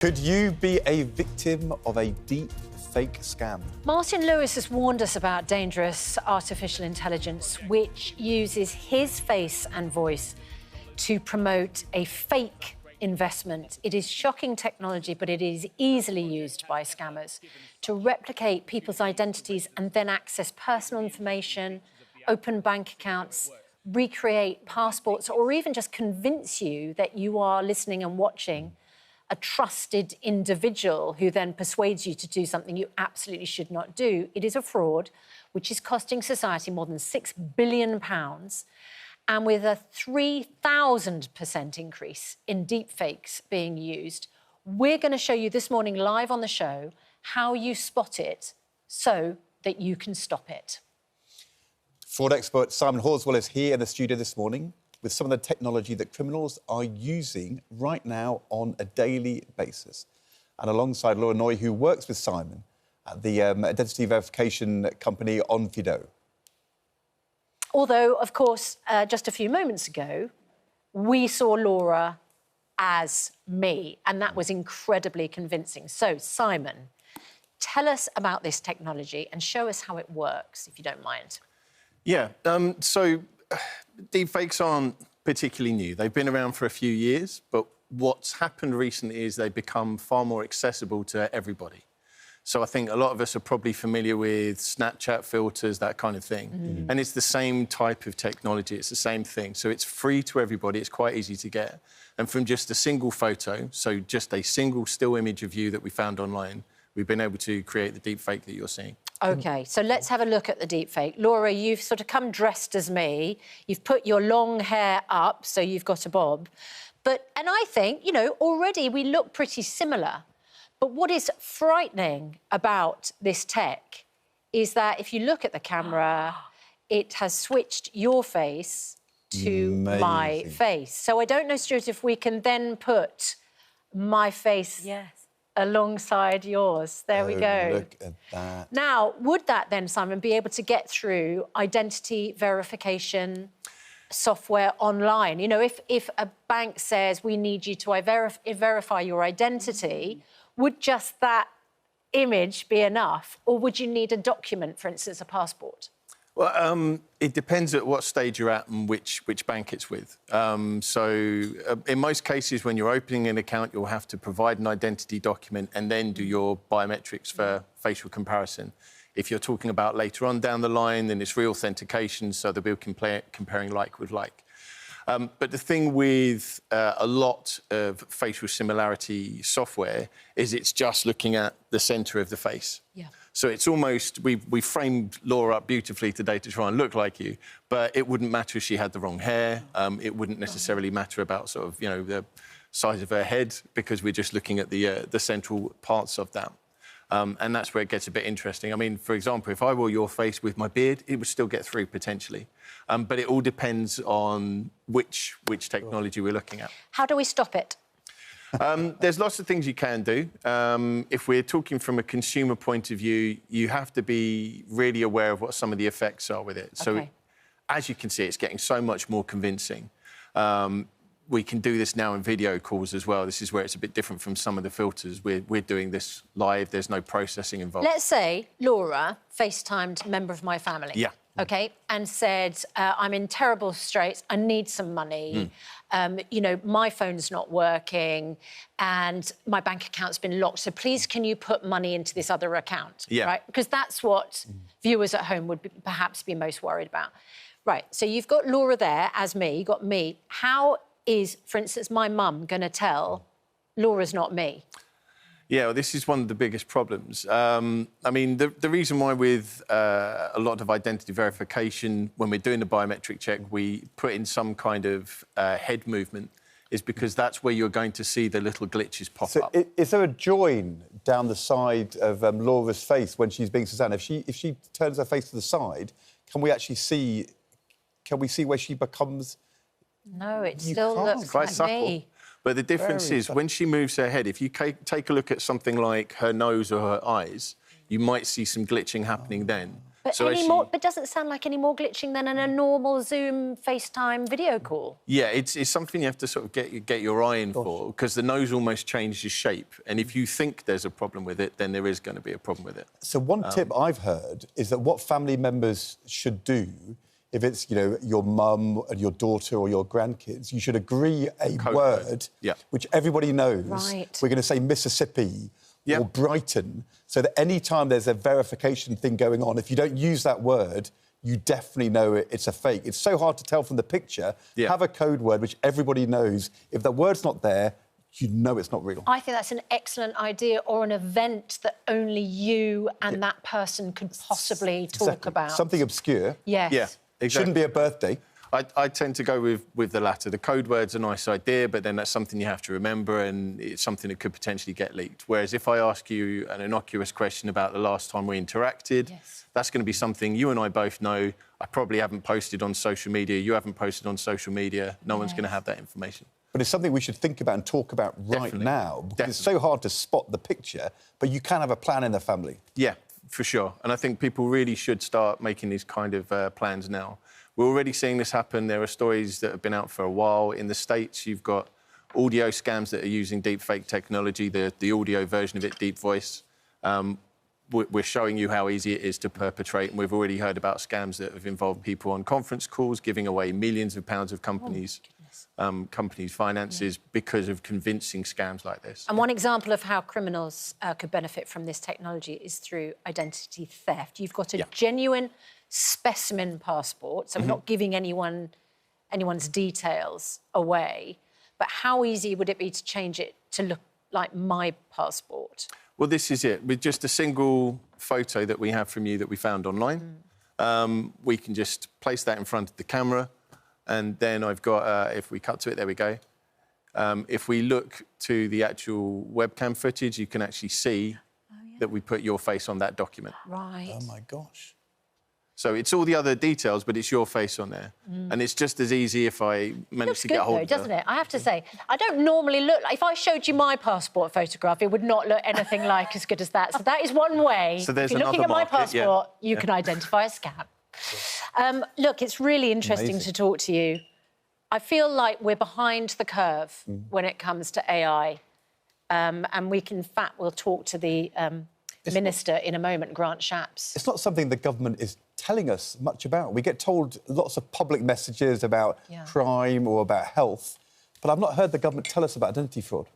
Could you be a victim of a deep fake scam? Martin Lewis has warned us about dangerous artificial intelligence, which uses his face and voice to promote a fake investment. It is shocking technology, but it is easily used by scammers to replicate people's identities and then access personal information, open bank accounts, recreate passports, or even just convince you that you are listening and watching a trusted individual who then persuades you to do something you absolutely should not do. It is a fraud which is costing society more than £6 billion, and with a 3,000% increase in deepfakes being used. We're going to show you this morning live on the show how you spot it so that you can stop it. Fraud expert Simon Horswell is here in the studio this morning with some of the technology that criminals are using right now on a daily basis. And alongside Laura Noy, who works with Simon at the identity verification company Onfido. Although, of course, just a few moments ago, we saw Laura as me, and that was incredibly convincing. So, Simon, tell us about this technology and show us how it works, if you don't mind. Yeah, so deepfakes aren't particularly new. They've been around for a few years, but what's happened recently is they've become far more accessible to everybody. So I think a lot of us are probably familiar with Snapchat filters, that kind of thing. And it's the same type of technology, it's the same thing. So it's free to everybody, it's quite easy to get. And from just a single photo, so just a single still image of you that we found online, we've been able to create the deepfake that you're seeing. OK, so let's have a look at the deepfake. Laura, you've sort of come dressed as me. You've put your long hair up, so you've got a bob. And I think, you know, already we look pretty similar. But what is frightening about this tech is that if you look at the camera, it has switched your face to my face. So I don't know, Stuart, if we can then put my face alongside yours. There we go. Look at that. Now, would that then, Simon, be able to get through identity verification software online? You know, if a bank says we need you to verify your identity, would just that image be enough, or would you need a document, for instance, a passport? Well, it depends at what stage you're at and which bank it's with. In most cases, when you're opening an account, you'll have to provide an identity document and then do your biometrics for facial comparison. If you're talking about later on down the line, then it's re-authentication, so they'll be comparing like with like. But the thing with a lot of facial similarity software is it's just looking at the centre of the face. Yeah. So it's almost, we framed Laura up beautifully today to try and look like you, but it wouldn't matter if she had the wrong hair. It wouldn't necessarily matter about sort of, you know, the size of her head, because we're just looking at the central parts of that. And that's where it gets a bit interesting. I mean, for example, if I wore your face with my beard, it would still get through potentially. But it all depends on which technology we're looking at. How do we stop it? There's lots of things you can do. If we're talking from a consumer point of view, you have to be really aware of what some of the effects are with it. So, as you can see, it's getting so much more convincing. We can do this now in video calls as well. This is where it's a bit different from some of the filters. We're doing this live. There's no processing involved. Let's say Laura FaceTimed a member of my family. Yeah. OK, and said, I'm in terrible straits, I need some money, you know, my phone's not working and my bank account's been locked, so please can you put money into this other account, right? Because that's what viewers at home would perhaps be most worried about. Right, so you've got Laura there as me, you've got me. How is, for instance, my mum going to tell Laura's not me? Yeah, well, this is one of the biggest problems. I mean, the reason why with a lot of identity verification, when we're doing the biometric check, we put in some kind of head movement, is because that's where you're going to see the little glitches pop up. Is there a join down the side of Laura's face when she's being Susanna? If she turns her face to the side, can we actually see? Can we see where she becomes? No, it still looks quite like subtle. me. But the difference is when she moves her head, if you take a look at something like her nose or her eyes, you might see some glitching happening then. But but doesn't sound like any more glitching than in a normal Zoom, FaceTime video call. Yeah, it's something you have to sort of get your eye in for, because the nose almost changes shape. And if you think there's a problem with it, then there is going to be a problem with it. So one tip I've heard is that what family members should do, if it's, you know, your mum and your daughter or your grandkids, you should agree a word which everybody knows. Right. We're going to say Mississippi or Brighton, so that any time there's a verification thing going on, if you don't use that word, you definitely know it's a fake. It's so hard to tell from the picture. Have a code word which everybody knows. If that word's not there, you know it's not real. I think that's an excellent idea, or an event that only you and that person could possibly talk about. Something obscure. Yes. Yeah, exactly. Shouldn't be a birthday. I tend to go with the latter. The code word's a nice idea, but then that's something you have to remember, and it's something that could potentially get leaked. Whereas if I ask you an innocuous question about the last time we interacted, that's going to be something you and I both know. I probably haven't posted on social media. You haven't posted on social media. No one's going to have that information. But it's something we should think about and talk about right now, because it's so hard to spot the picture, but you can have a plan in the family. Yeah, for sure. And I think people really should start making these kind of plans now. We're already seeing this happen. There are stories that have been out for a while. In the States, you've got audio scams that are using deepfake technology, the audio version of it, deep voice. We're showing you how easy it is to perpetrate, and we've already heard about scams that have involved people on conference calls giving away millions of pounds of companies' finances because of convincing scams like this. And one example of how criminals could benefit from this technology is through identity theft. You've got a genuine specimen passport, so we're not giving anyone's details away, but how easy would it be to change it to look like my passport? Well, this is it. With just a single photo that we have from you that we found online, we can just place that in front of the camera, and then I've got, if we cut to it, there we go. If we look to the actual webcam footage, you can actually see that we put your face on that document. Right. Oh, my gosh. So it's all the other details, but it's your face on there. And it's just as easy if I manage to get hold of it. Doesn't it? I have to say, I don't normally look... If I showed you my passport photograph, it would not look anything like as good as that. So that is one way. So there's if you're looking at my passport, you can identify a scam. Look, it's really interesting to talk to you. I feel like we're behind the curve when it comes to AI. And we can, in fact, we'll talk to the Minister in a moment, Grant Shapps. It's not something the government is telling us much about. We get told lots of public messages about crime or about health, but I've not heard the government tell us about identity fraud.